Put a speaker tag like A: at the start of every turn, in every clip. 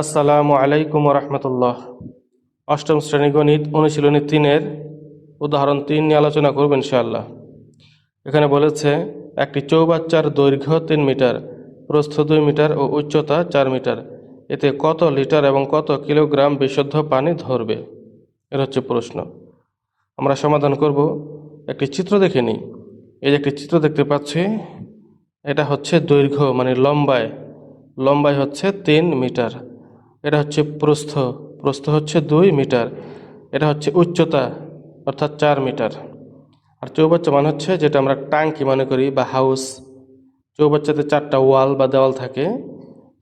A: আসসালামু আলাইকুম রহমতুল্লাহ। অষ্টম শ্রেণী গণিত অনুশীলনী 3-এর উদাহরণ 3 নিয়ে আলোচনা করব ইনশাআল্লাহ। এখানে বলেছে একটি চৌবাচ্চার দৈর্ঘ্য 3 মিটার, প্রস্থ 2 মিটার ও উচ্চতা 4 মিটার। এতে কত লিটার এবং কত কিলোগ্রাম বিশুদ্ধ পানি ধরবে? এর হচ্ছে প্রশ্ন। আমরা সমাধান করব। একটি চিত্র দেখে নিই। এই যে একটি চিত্র দেখতে পাচ্ছি, এটা হচ্ছে দৈর্ঘ্য মানে লম্বায় হচ্ছে 3 মিটার। এটা হচ্ছে প্রস্থ হচ্ছে 2 মিটার। এটা হচ্ছে উচ্চতা অর্থাৎ 4 মিটার। আর চৌবাচ্চা মানে হচ্ছে যেটা আমরা ট্যাঙ্কি মনে করি বা হাউস। চৌবাচ্চাতে 4টা ওয়াল বা দেওয়াল থাকে।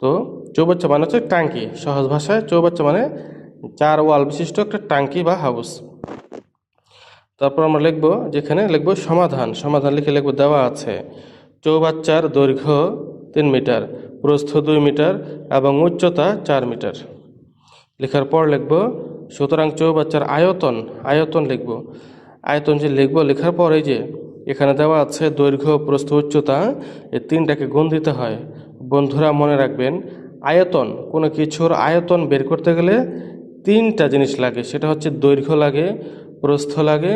A: তো চৌবাচ্চা মানে হচ্ছে ট্যাঙ্কি। সহজ ভাষায় চৌবাচ্চা মানে 4 ওয়াল বিশিষ্ট একটা ট্যাঙ্কি বা হাউস। তারপর আমরা লিখবো, যেখানে লিখবো সমাধান লিখবো দেওয়া আছে চৌবাচ্চার দৈর্ঘ্য 3 মিটার, প্রস্থ 2 মিটার এবং উচ্চতা 4 মিটার। লেখার পর লিখব সুতরাং চৌবাচ্চার আয়তন লিখব। আয়তন যে লিখব, লেখার পর এই যে এখানে দেওয়া আছে দৈর্ঘ্য, প্রস্থ, উচ্চতা, এই 3টাকে গুণ দিতে হয়। বন্ধুরা মনে রাখবেন, কোনো কিছুর আয়তন বের করতে গেলে 3টা জিনিস লাগে। সেটা হচ্ছে দৈর্ঘ্য লাগে, প্রস্থ লাগে,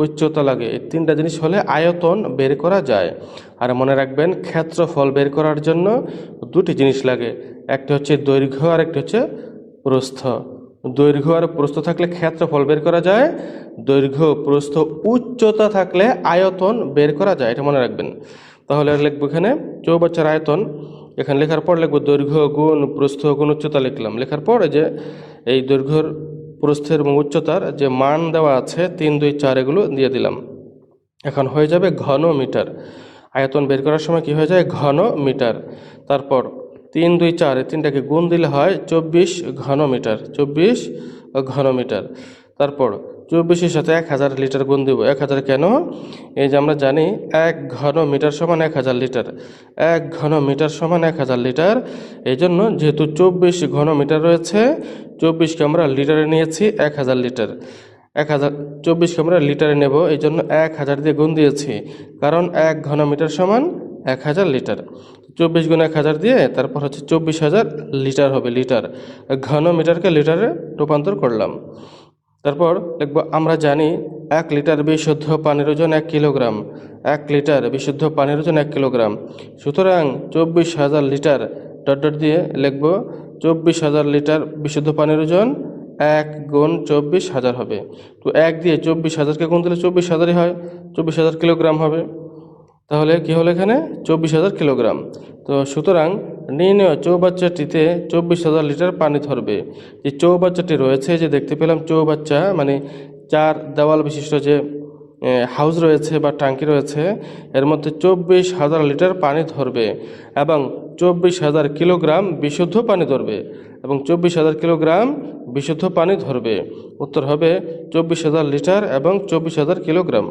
A: উচ্চতা লাগে। এই 3টা জিনিস হলে আয়তন বের করা যায়। আর মনে রাখবেন, ক্ষেত্রফল বের করার জন্য 2টি জিনিস লাগে। একটা হচ্ছে দৈর্ঘ্য আর একটা হচ্ছে প্রস্থ। দৈর্ঘ্য আর প্রস্থ থাকলে ক্ষেত্রফল বের করা যায়। দৈর্ঘ্য, প্রস্থ, উচ্চতা থাকলে আয়তন বের করা যায়। এটা মনে রাখবেন। তাহলে লিখবো এখানে চৌবাচ্চার আয়তন। এখানে লেখার পর লিখবো দৈর্ঘ্য গুণ প্রস্থ গুণ উচ্চতা লিখলাম। লেখার পর যে এই দৈর্ঘ্যর, প্রস্থের এবং উচ্চতার যে মান দেওয়া আছে 3, 2, 4 এগুলো দিয়ে দিলাম। এখন হয়ে যাবে ঘন মিটার। আয়তন বের করার সময় কি হয়ে যায়? ঘন মিটার। তারপর 3, 2, 4 এই 3টাকে গুণ দিলে হয় 24 ঘন মিটার। 24 ঘন মিটার। তারপর 24-এর সাথে 1000 লিটার গুণ দেব। 1000 কেন? এই যে আমরা জানি 1 ঘন মিটার সমান 1000 লিটার। 1 ঘন মিটার সমান 1000 লিটার। এই জন্য যেহেতু 24 ঘন মিটার রয়েছে, 24কে আমরা লিটারে নিয়েছি 1000 লিটার। 24কে আমরা লিটারে নেব, এই জন্য 1000 দিয়ে গুণ দিয়েছি। কারণ 1 ঘন মিটার সমান 1000 লিটার। 24 গুণ 1000 দিয়ে তারপর হচ্ছে 24,000 লিটার হবে। লিটার, ঘন মিটারকে লিটারে রূপান্তর করলাম। তারপর লিখব, আমরা জানি 1 লিটার বিশুদ্ধ পানির ওজন 1 কিলোগ্রাম। 1 লিটার বিশুদ্ধ পানির ওজন 1 কিলোগ্রাম। সুতরাং 24,000 লিটার ডট ডট দিয়ে লিখব 24,000 লিটার বিশুদ্ধ পানির ওজন 1 গুণ 24,000 হবে। তো 1 দিয়ে 24,000কে গুণ দিলে 24,000ই হয়, 24,000 কিলোগ্রাম হবে। তাহলে কি হলো এখানে? 24,000 কিলোগ্রাম। তো সুতরাং নির্ণয় চৌবাচ্চাটিতে 24,000 লিটার পানি ধরবে। যে চৌবাচ্চাটি রয়েছে, যে দেখতে পেলাম চৌবাচ্চা মানে 4 দেওয়াল বিশিষ্ট যে হাউস রয়েছে বা ট্যাঙ্কি রয়েছে, এর মধ্যে 24,000 লিটার পানি ধরবে এবং 24,000 কিলোগ্রাম বিশুদ্ধ পানি ধরবে এবং 24,000 কিলোগ্রাম বিশুদ্ধ পানি ধরবে। উত্তর হবে 24,000 লিটার এবং 24,000 কিলোগ্রাম।